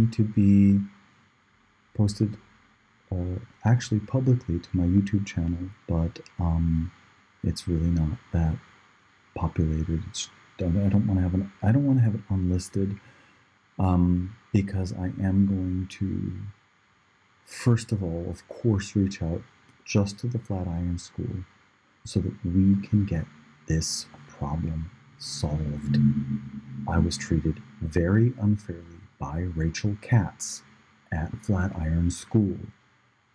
going to be posted actually publicly to my YouTube channel, but it's really not that populated. I don't want to have it unlisted because I am going to, first of all, of course, reach out just to the Flatiron School so that we can get this problem solved. I was treated very unfairly by Rachel Katz at Flatiron School.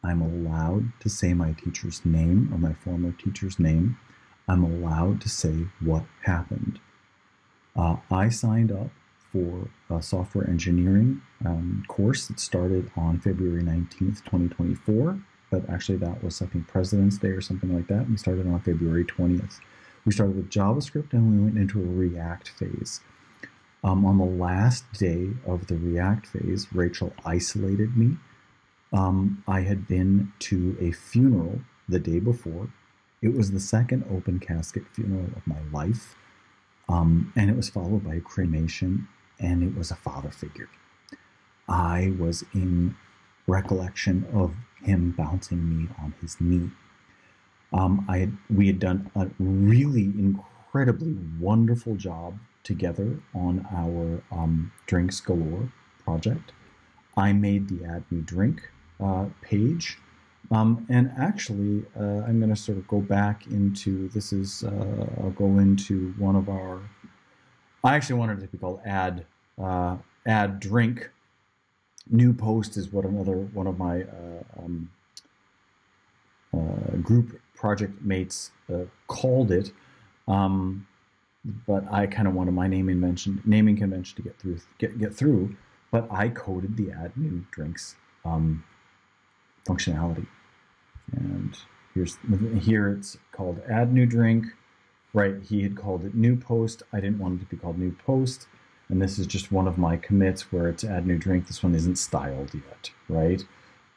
I'm allowed to say my teacher's name or my former teacher's name. I'm allowed to say what happened. I signed up for a software engineering course that started on February 19th, 2024. But actually that was, I think, President's Day or something like that. We started on February 20th. We started with JavaScript and we went into a React phase. On the last day of the React phase, Rachel isolated me. I had been to a funeral the day before. It was the second open casket funeral of my life. And it was followed by a cremation, and it was a father figure. I was in recollection of him bouncing me on his knee. We had done a really incredibly wonderful job together on our Drinks Galore project. I made the Add New Drink page. And actually, I'm going to sort of go back into, I'll go into one of our, I actually wanted it to be called Add Drink. New Post is what one of my group project mates called it. But I kind of wanted my naming convention to get through, but I coded the Add New Drinks functionality. And here it's called Add New Drink, right? He had called it New Post. I didn't want it to be called New Post. And this is just one of my commits where it's Add New Drink. This one isn't styled yet, right?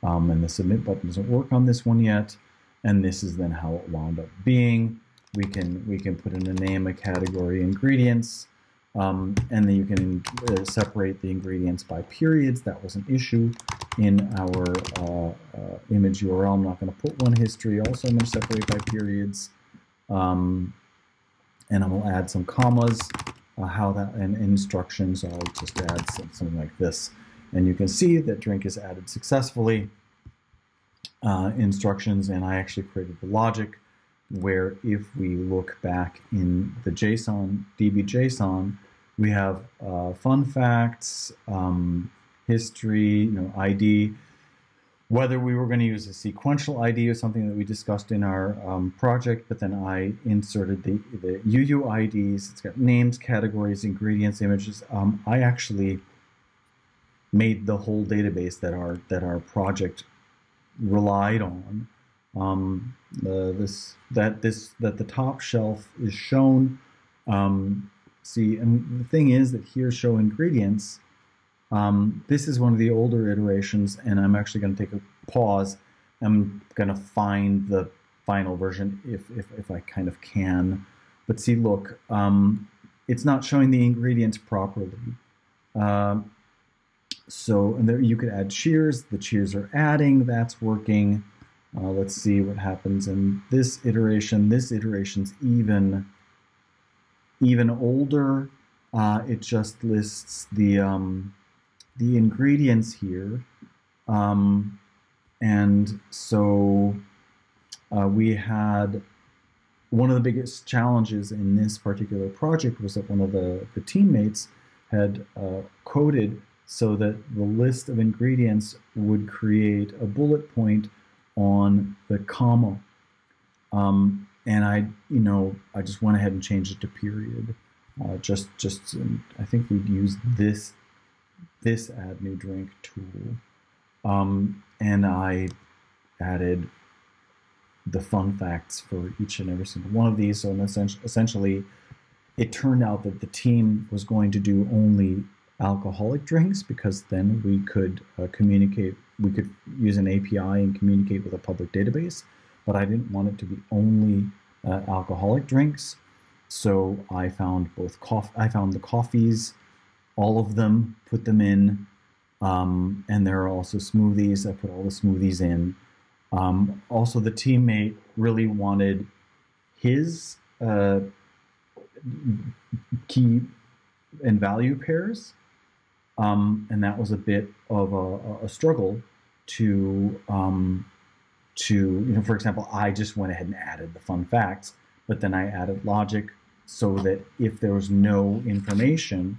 And the submit button doesn't work on this one yet. And this is then how it wound up being. We can put in a name, a category, ingredients, and then you can separate the ingredients by periods. That was an issue in our image URL. I'm not going to put one history. Also, I'm going to separate by periods, and I'm going to add some commas. And instructions. I'll just add something like this, and you can see that drink is added successfully. Instructions, and I actually created the logic where if we look back in the JSON, DB.json, we have fun facts, history, ID, whether we were going to use a sequential ID or something that we discussed in our project, but then I inserted the UUIDs. It's got names, categories, ingredients, images. I actually made the whole database that our project relied on. That the top shelf is shown. See, and the thing is that here show ingredients. This is one of the older iterations, and I'm actually going to take a pause. I'm going to find the final version if I kind of can. But see, look, it's not showing the ingredients properly. So and there you could add cheers. The cheers are adding. That's working. Let's see what happens in this iteration. This iteration's even older. It just lists the ingredients here, and so we had one of the biggest challenges in this particular project was that one of the teammates had coded so that the list of ingredients would create a bullet point on the comma, and I just went ahead and changed it to period. I think we'd use this Add New Drink tool, and I added the fun facts for each and every single one of these. So essentially, it turned out that the team was going to do only alcoholic drinks because then we could communicate. We could use an API and communicate with a public database, but I didn't want it to be only alcoholic drinks. So I found I found the coffees, all of them, put them in, And there are also smoothies. I put all the smoothies in. Also, the teammate really wanted his key and value pairs. And that was a bit of a struggle to, for example, I just went ahead and added the fun facts, but then I added logic so that if there was no information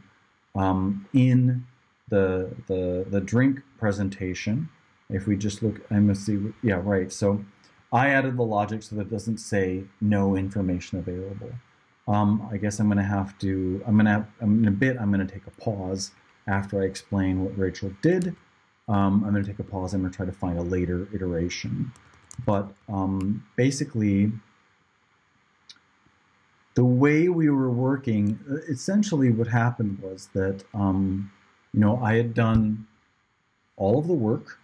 in the drink presentation, if we just look, I'm gonna see, yeah, right. So I added the logic so that it doesn't say no information available. I guess I'm gonna have to, in a bit, I'm gonna take a pause after I explain what Rachel did. I'm gonna take a pause, I'm gonna try to find a later iteration. But basically, the way we were working, essentially what happened was that, I had done all of the work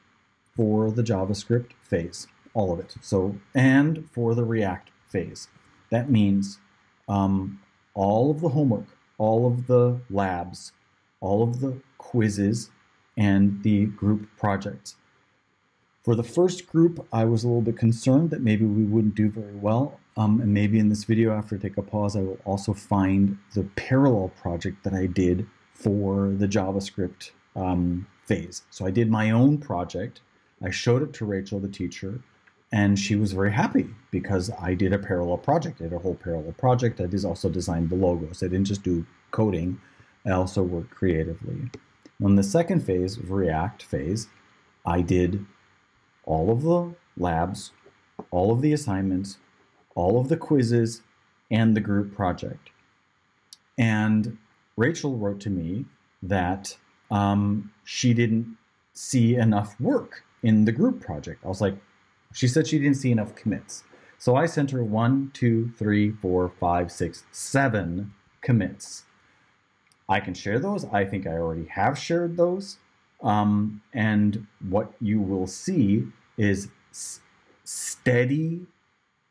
for the JavaScript phase, all of it. So, and for the React phase. That means all of the homework, all of the labs, all of the quizzes, and the group projects. For the first group, I was a little bit concerned that maybe we wouldn't do very well. And maybe in this video, after I take a pause, I will also find the parallel project that I did for the JavaScript phase. So I did my own project. I showed it to Rachel, the teacher, and she was very happy because I did a parallel project. I did a whole parallel project. I also designed the logos. I didn't just do coding. I also worked creatively. On the second phase, React phase, I did all of the labs, all of the assignments, all of the quizzes, and the group project. And Rachel wrote to me that she didn't see enough work in the group project. I was like, she said she didn't see enough commits. So I sent her 1, 2, 3, 4, 5, 6, 7 commits. I can share those. I think I already have shared those. And what you will see is steady,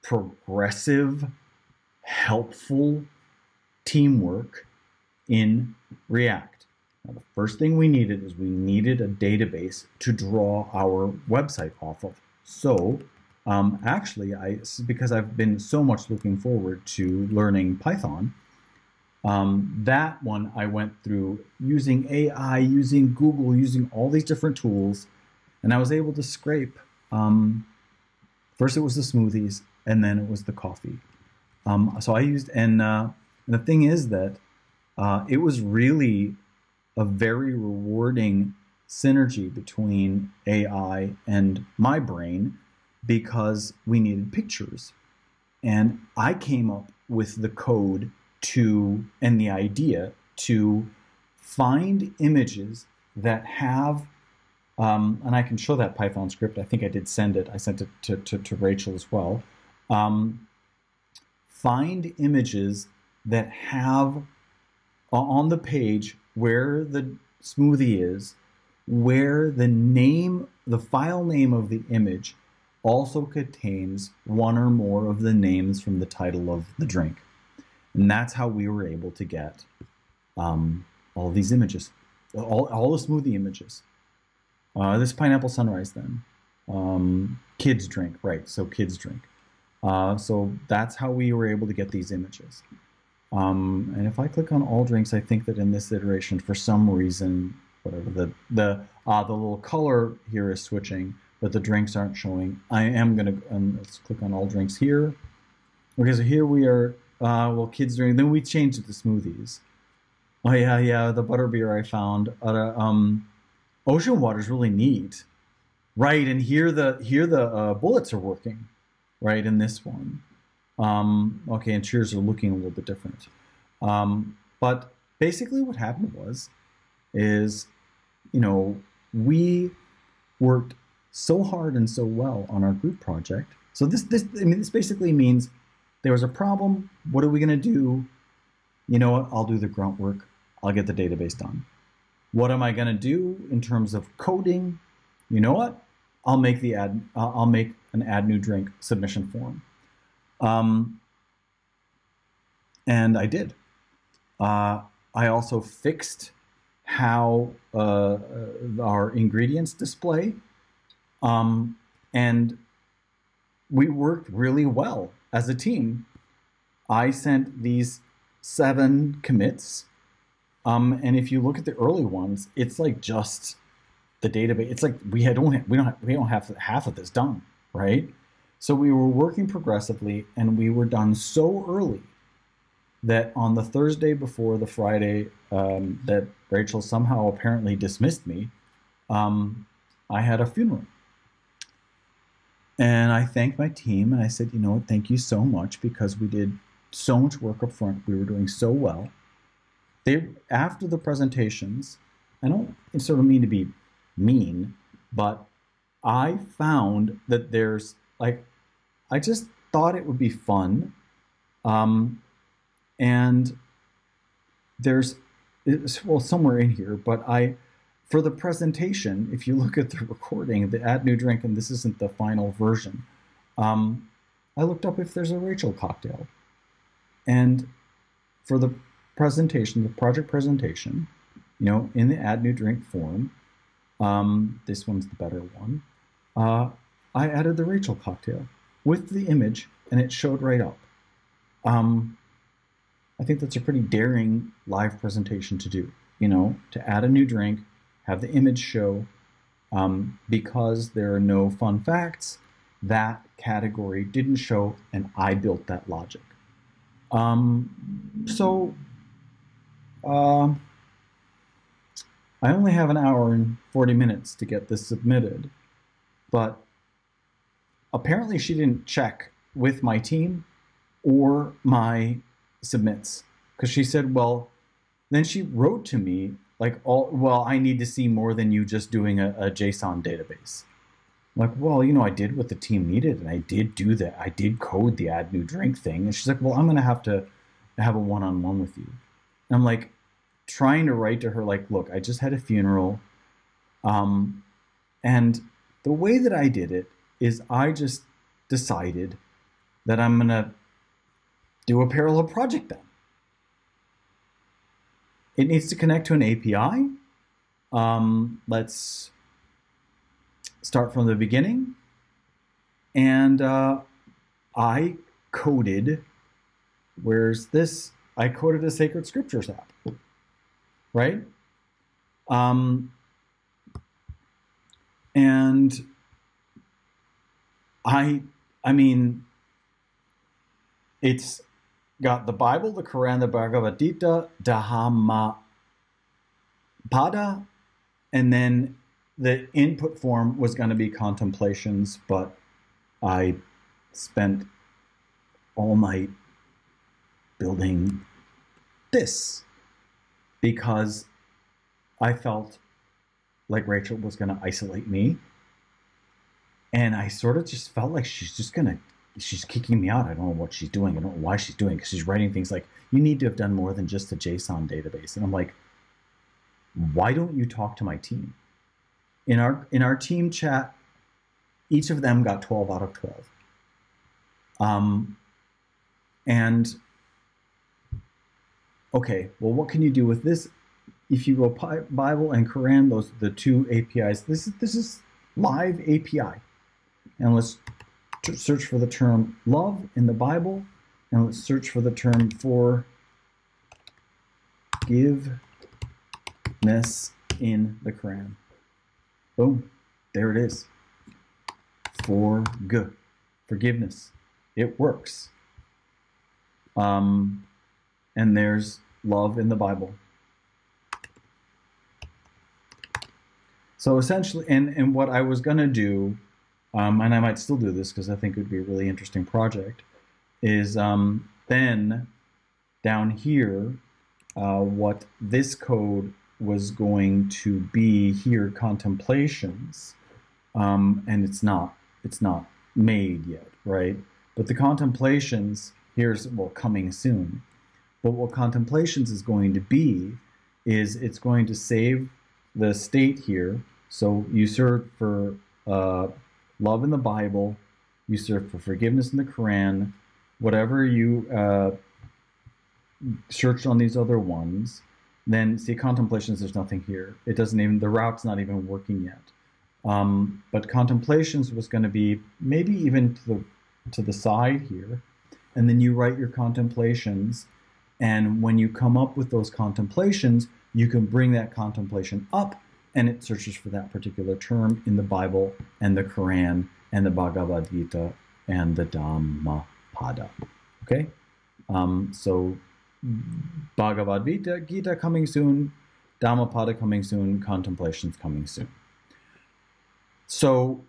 progressive, helpful teamwork in React. Now, the first thing we needed is we needed a database to draw our website off of. So actually, because I've been so much looking forward to learning Python, that one I went through using AI, using Google, using all these different tools, and I was able to scrape. First it was the smoothies, and then it was the coffee. So I used, and the thing is that it was really a very rewarding synergy between AI and my brain because we needed pictures. And I came up with the code and the idea to find images that have, and I can show that Python script. I think I did send it. I sent it to Rachel as well. Find images that have on the page where the smoothie is, where the file name of the image also contains one or more of the names from the title of the drink. And that's how we were able to get all these images, all the smoothie images. This pineapple sunrise then. Kids drink, right, so kids drink. So that's how we were able to get these images. And if I click on all drinks, I think that in this iteration, for some reason, whatever, the little color here is switching, but the drinks aren't showing. I am gonna, let's click on all drinks here. Okay, so here we are, well, kids drink, then we changed it to smoothies. Oh yeah, the butterbeer I found. Ocean water is really neat. Right, and here the bullets are working, right, in this one. Okay, and cheers are looking a little bit different. But basically what happened is, we worked so hard and so well on our group project. So this basically means there was a problem. What are we going to do? You know what? I'll do the grunt work. I'll get the database done. What am I going to do in terms of coding? You know what? I'll make an add new drink submission form. And I did. I also fixed how our ingredients display. And we worked really well as a team. I sent these 7 commits. And if you look at the early ones, it's like just the database. It's like we don't have half of this done, right? So we were working progressively, and we were done so early that on the Thursday before the Friday that Rachel somehow apparently dismissed me, I had a funeral. And I thanked my team, and I said, you know what, thank you so much, because we did so much work up front. We were doing so well. After the presentations, I don't sort of mean to be mean, but I found that there's like, I just thought it would be fun. And there's, well, somewhere in here, but for the presentation, if you look at the recording, the Add New Drink, and this isn't the final version, I looked up if there's a Rachel cocktail. And for the presentation, the project presentation, you know, in the Add New Drink form, this one's the better one, I added the Rachel cocktail with the image, and it showed right up. I think that's a pretty daring live presentation to do, you know, to add a new drink, have the image show, because there are no fun facts, that category didn't show, and I built that logic. I only have an hour and 40 minutes to get this submitted, but apparently she didn't check with my team or my submits, because she said, well, then she wrote to me like, well, I need to see more than you just doing a JSON database. I'm like, well, you know, I did what the team needed, and I did do that. I did code the Add New Drink thing. And she's like, well, I'm going to have a one-on-one with you. And I'm like, trying to write to her like, look, I just had a funeral. And the way that I did it is I just decided that I'm going to do a parallel project then. It needs to connect to an API. Let's start from the beginning. And I coded, where's this? I coded a Sacred Scriptures app, right? And I mean, it's got the Bible, the Quran, the Bhagavad Gita, Dhammapada, and then the input form was going to be contemplations, but I spent all night building this because I felt like Rachel was going to isolate me. And I sort of just felt like she's kicking me out. I don't know what she's doing. I don't know why she's doing it, because she's writing things like, you need to have done more than just a JSON database. And I'm like, why don't you talk to my team? In our team chat, each of them got 12 out of 12. And okay, well, what can you do with this? If you go Bible and Quran, those are the two APIs. This is live API. And let's search for the term love in the Bible, and let's search for the term forgiveness in the Quran. Boom, there it is. Forgiveness. It works. And there's love in the Bible. So essentially, and what I was going to do, and I might still do this because I think it would be a really interesting project, is then down here, what this code was going to be here, contemplations, and it's not made yet, right? But the contemplations, well, coming soon. But what contemplations is going to be is it's going to save the state here. So you search for love in the Bible, you search for forgiveness in the Quran, whatever you searched on these other ones, then see contemplations, there's nothing here. It doesn't even, the route's not even working yet. But contemplations was going to be maybe even to the side here. And then you write your contemplations. And when you come up with those contemplations, you can bring that contemplation up and it searches for that particular term in the Bible and the Quran and the Bhagavad Gita and the Dhammapada. Okay? So Bhagavad Gita coming soon, Dhammapada coming soon, contemplations coming soon. So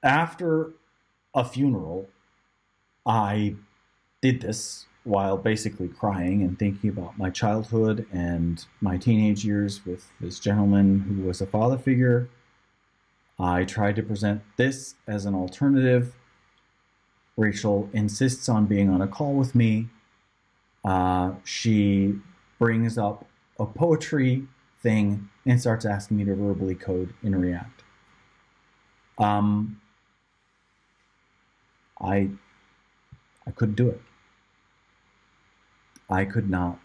after a funeral, I did this while basically crying and thinking about my childhood and my teenage years with this gentleman who was a father figure. I tried to present this as an alternative. Rachel insists on being on a call with me. She brings up a poetry thing and starts asking me to verbally code in React. I couldn't do it. I could not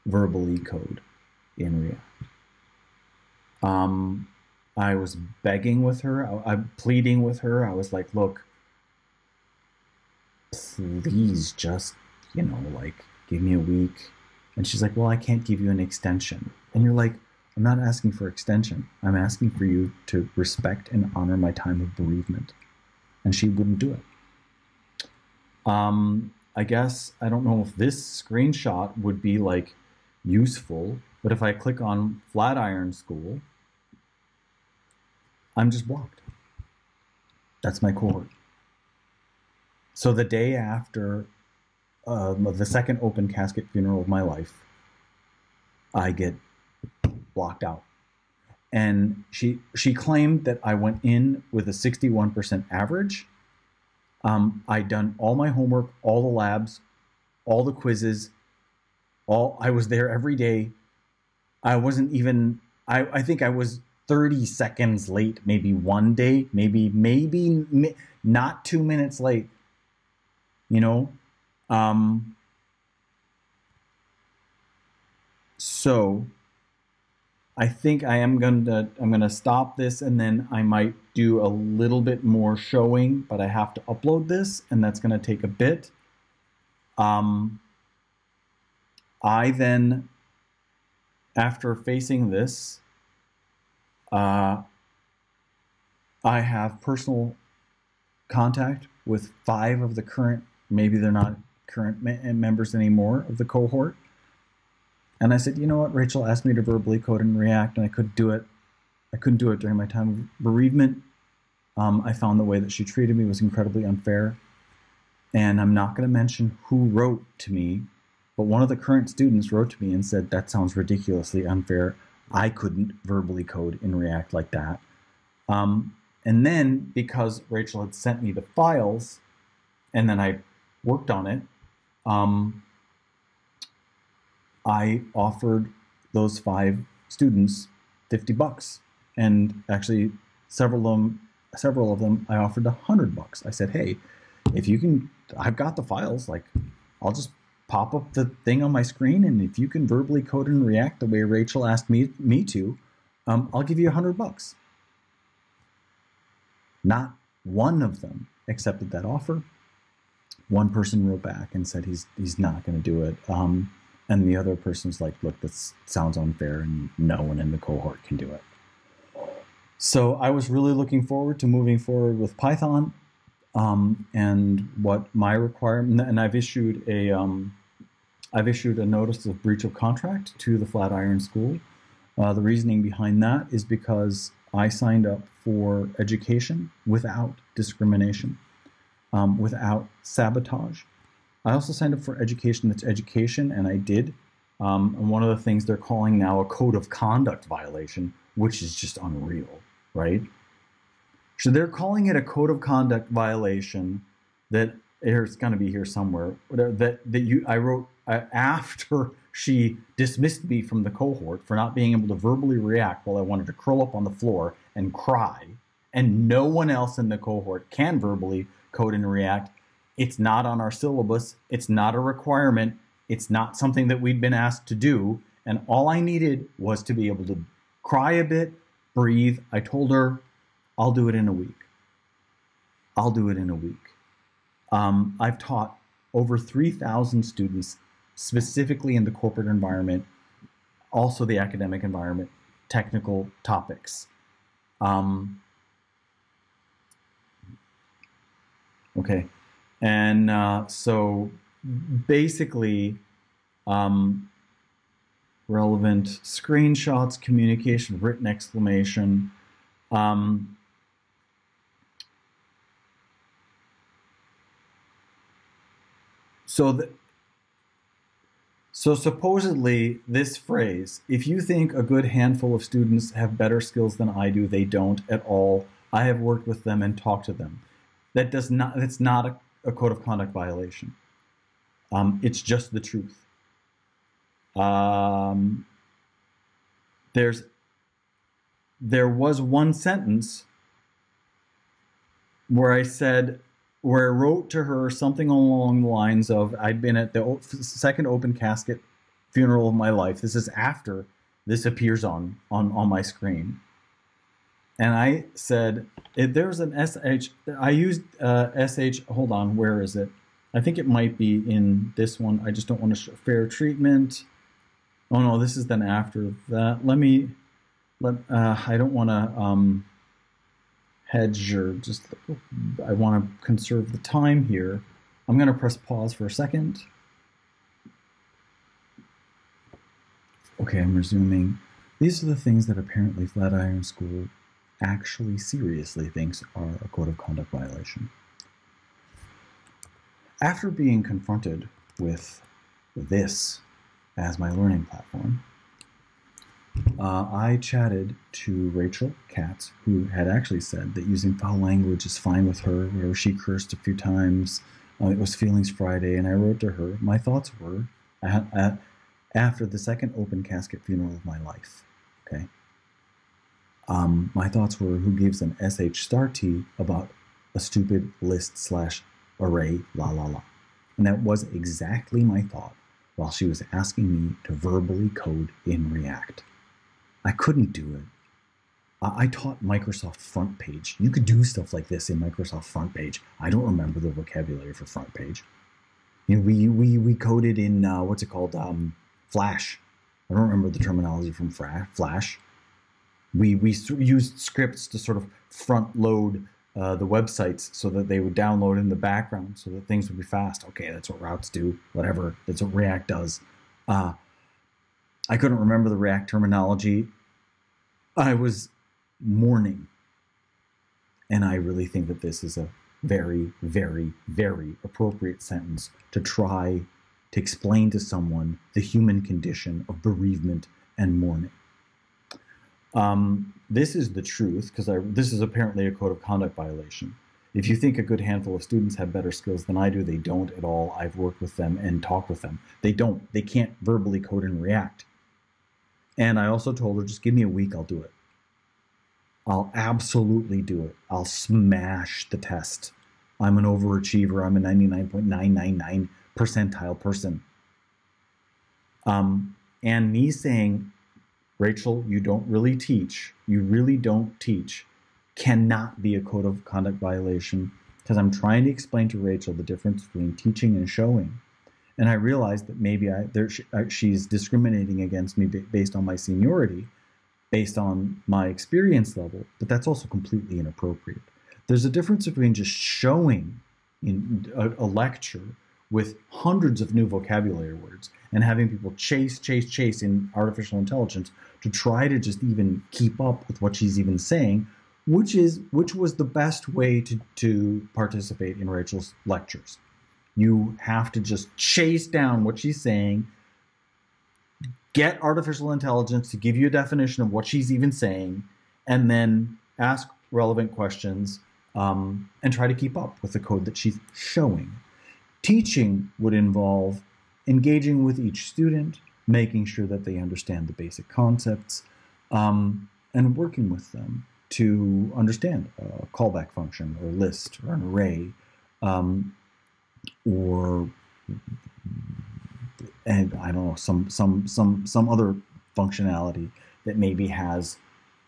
verbally code in React. I was begging with her. I'm pleading with her. I was like, look, please just, like, give me a week. And she's like, well, I can't give you an extension. And you're like, I'm not asking for extension. I'm asking for you to respect and honor my time of bereavement. And she wouldn't do it. I guess, I don't know if this screenshot would be like useful, but if I click on Flatiron School, I'm just blocked. That's my cohort. So the day after the second open casket funeral of my life, I get blocked out. And she claimed that I went in with a 61% average. I'd done all my homework, all the labs, all the quizzes, I was there every day. I wasn't even, I think I was 30 seconds late, maybe one day, maybe not 2 minutes late, So I think I'm gonna stop this, and then I might do a little bit more showing, but I have to upload this, and that's gonna take a bit. I then, after facing this, I have personal contact with 5 of the current, maybe they're not current members anymore of the cohort. And I said, you know what, Rachel asked me to verbally code in React, and I couldn't do it. I couldn't do it during my time of bereavement. I found the way that she treated me was incredibly unfair. And I'm not going to mention who wrote to me, but one of the current students wrote to me and said, that sounds ridiculously unfair. I couldn't verbally code in React like that. And then, because Rachel had sent me the files, and then I worked on it, I offered those 5 students $50, and actually several of them I offered $100. I said, hey, if you can, I've got the files, like, I'll just pop up the thing on my screen, and if you can verbally code in React the way Rachel asked me to, I'll give you $100. Not one of them accepted that offer. One person wrote back and said he's not going to do it. And the other person's like, look, this sounds unfair, and no one in the cohort can do it. So I was really looking forward to moving forward with Python, and what my requirement, and I've issued a notice of breach of contract to the Flatiron School. The reasoning behind that is because I signed up for education without discrimination, without sabotage. I also signed up for education that's education, and I did. And one of the things they're calling now a code of conduct violation, which is just unreal, right? So they're calling it a code of conduct violation that it's going to be here somewhere. I wrote after she dismissed me from the cohort for not being able to verbally react while I wanted to curl up on the floor and cry, and no one else in the cohort can verbally code and react. It's not on our syllabus. It's not a requirement. It's not something that we'd been asked to do. And all I needed was to be able to cry a bit, breathe. I told her, I'll do it in a week. I'll do it in a week. I've taught over 3,000 students, specifically in the corporate environment, also the academic environment, technical topics. Okay. And so basically, relevant screenshots, communication, written explanation. So supposedly this phrase, if you think a good handful of students have better skills than I do, they don't at all. I have worked with them and talked to them. That's not a code of conduct violation. It's just the truth. There was one sentence where I wrote to her something along the lines of, I'd been at the second open casket funeral of my life. This is after this appears on my screen. And I said, there's an SH, I used SH, hold on, where is it? I think it might be in this one. I just don't want to show fair treatment. Oh no, this is then after that. I don't want to hedge or just, I want to conserve the time here. I'm going to press pause for a second. Okay, I'm resuming. These are the things that apparently Flatiron School actually seriously thinks are a code of conduct violation. After being confronted with this as my learning platform, I chatted to Rachel Katz, who had actually said that using foul language is fine with her, where she cursed a few times. It was Feelings Friday, and I wrote to her. My thoughts were, after the second open casket funeral of my life, okay? My thoughts were, who gives an SH star T about a stupid list / array, la la la. And that was exactly my thought while she was asking me to verbally code in React. I couldn't do it. I taught Microsoft Front Page. You could do stuff like this in Microsoft Front Page. I don't remember the vocabulary for Front Page. You know, we coded in, what's it called, Flash. I don't remember the terminology from Flash. We used scripts to sort of front load the websites so that they would download in the background so that things would be fast. Okay, that's what routes do, whatever. That's what React does. I couldn't remember the React terminology. I was mourning. And I really think that this is a very, very, very appropriate sentence to try to explain to someone the human condition of bereavement and mourning. This is the truth, because this is apparently a code of conduct violation. If you think a good handful of students have better skills than I do, they don't at all. I've worked with them and talked with them. They don't. They can't verbally code in React. And I also told her, just give me a week, I'll do it. I'll absolutely do it. I'll smash the test. I'm an overachiever. I'm a 99.999 percentile person. And me saying, Rachel, you don't really teach. You really don't teach. Cannot be a code of conduct violation, because I'm trying to explain to Rachel the difference between teaching and showing. And I realized that maybe she's discriminating against me based on my seniority, based on my experience level, but that's also completely inappropriate. There's a difference between just showing in a lecture with hundreds of new vocabulary words and having people chase in artificial intelligence to try to just even keep up with what she's even saying, which was the best way to participate in Rachel's lectures. You have to just chase down what she's saying, get artificial intelligence to give you a definition of what she's even saying, and then ask relevant questions and try to keep up with the code that she's showing. Teaching would involve engaging with each student, making sure that they understand the basic concepts, and working with them to understand a callback function or list or an array, or and I don't know, some other functionality that maybe has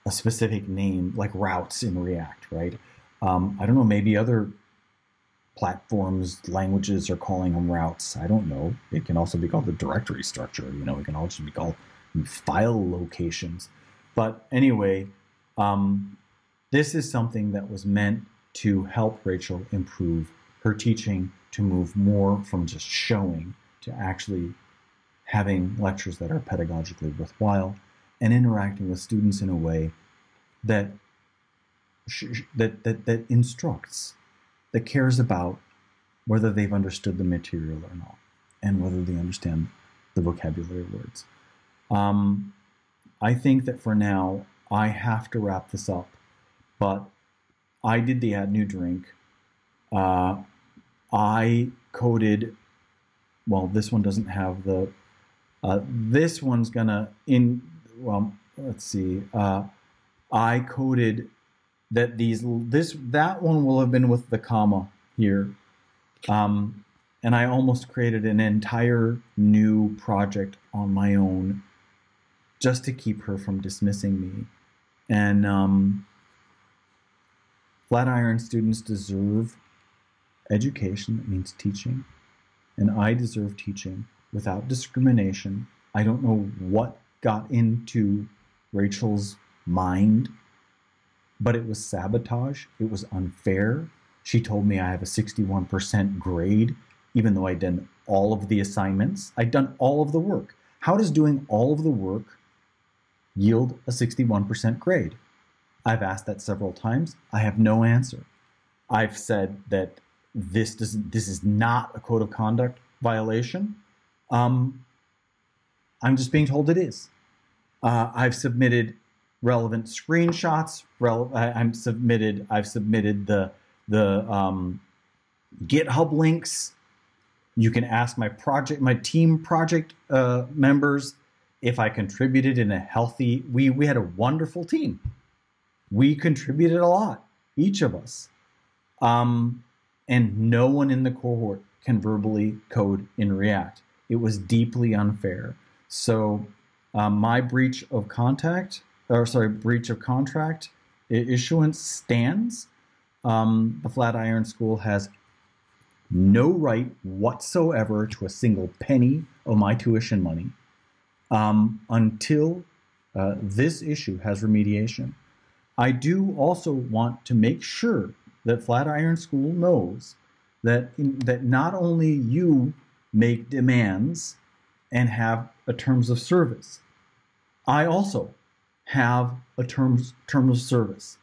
a specific name, like routes in React, right? I don't know, maybe other platforms, languages are calling them routes. I don't know. It can also be called the directory structure. You know, it can also be called file locations. But anyway, this is something that was meant to help Rachel improve her teaching, to move more from just showing to actually having lectures that are pedagogically worthwhile and interacting with students in a way that that instructs, that cares about whether they've understood the material or not, and whether they understand the vocabulary words. I think that for now, I have to wrap this up, but I did the Add New Drink. I coded, well, this one doesn't have the, this one's gonna, well, let's see. I coded that that one will have been with the comma here. And I almost created an entire new project on my own just to keep her from dismissing me. And Flatiron students deserve education, that means teaching, and I deserve teaching without discrimination. I don't know what got into Rachel's mind, but it was sabotage. It was unfair. She told me I have a 61% grade, even though I'd done all of the assignments. I'd done all of the work. How does doing all of the work yield a 61% grade? I've asked that several times. I have no answer. I've said that this is not a code of conduct violation. I'm just being told it is. I've submitted relevant screenshots. I've submitted the GitHub links. You can ask my team project members if I contributed in a healthy. We had a wonderful team. We contributed a lot, each of us, and no one in the cohort can verbally code in React. It was deeply unfair. So my breach of contract issuance stands. The Flatiron School has no right whatsoever to a single penny of my tuition money until this issue has remediation. I do also want to make sure that Flatiron School knows that not only you make demands and have a terms of service, I also have a terms of service.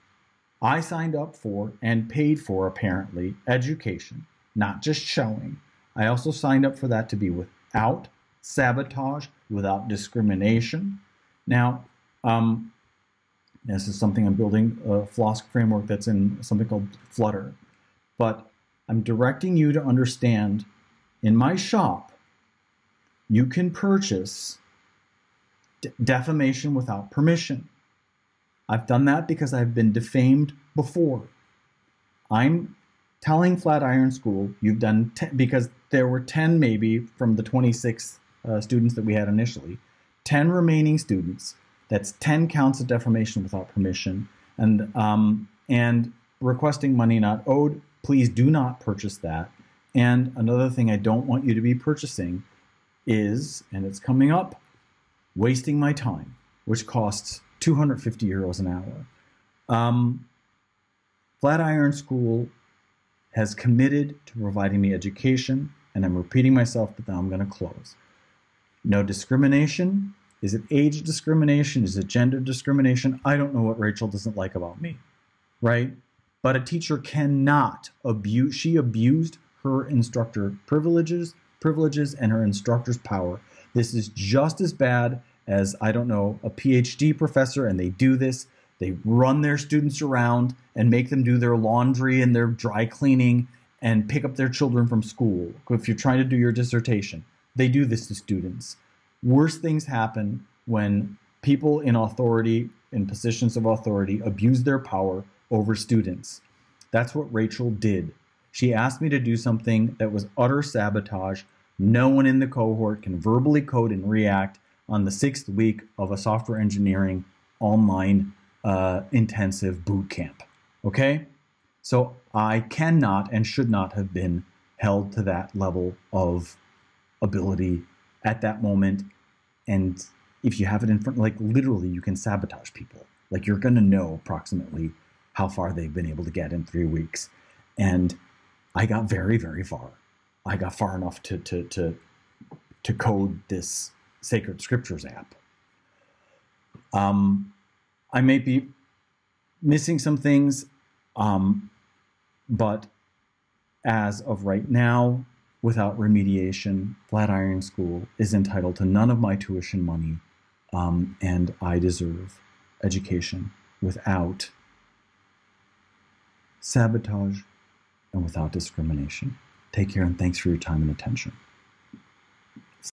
I signed up for and paid for, apparently, education, not just showing. I also signed up for that to be without sabotage, without discrimination. Now, this is something I'm building, a Flosk framework that's in something called Flutter. But I'm directing you to understand, in my shop, you can purchase defamation without permission. I've done that because I've been defamed before. I'm telling Flatiron School, you've done 10, because there were 10 maybe from the 26 students that we had initially, 10 remaining students. That's 10 counts of defamation without permission, and requesting money not owed. Please do not purchase that. And another thing I don't want you to be purchasing is, and it's coming up, wasting my time, which costs 250 euros an hour. Flatiron School has committed to providing me education, and I'm repeating myself, but now I'm going to close. No discrimination. Is it age discrimination? Is it gender discrimination? I don't know what Rachel doesn't like about me, right? But a teacher cannot abuse. She abused her instructor privileges and her instructor's power. This is just as bad as, I don't know, a PhD professor, and they do this. They run their students around and make them do their laundry and their dry cleaning and pick up their children from school. If you're trying to do your dissertation, they do this to students. Worse things happen when people in authority, in positions of authority, abuse their power over students. That's what Rachel did. She asked me to do something that was utter sabotage. No one in the cohort can verbally code in React on the 6th week of a software engineering online intensive boot camp. Okay? So I cannot and should not have been held to that level of ability at that moment. And if you have it in front, like literally you can sabotage people. Like you're going to know approximately how far they've been able to get in 3 weeks. And I got very, very far. I got far enough to code this Sacred Scriptures app. I may be missing some things, but as of right now, without remediation, Flatiron School is entitled to none of my tuition money, and I deserve education without sabotage and without discrimination. Take care, and thanks for your time and attention.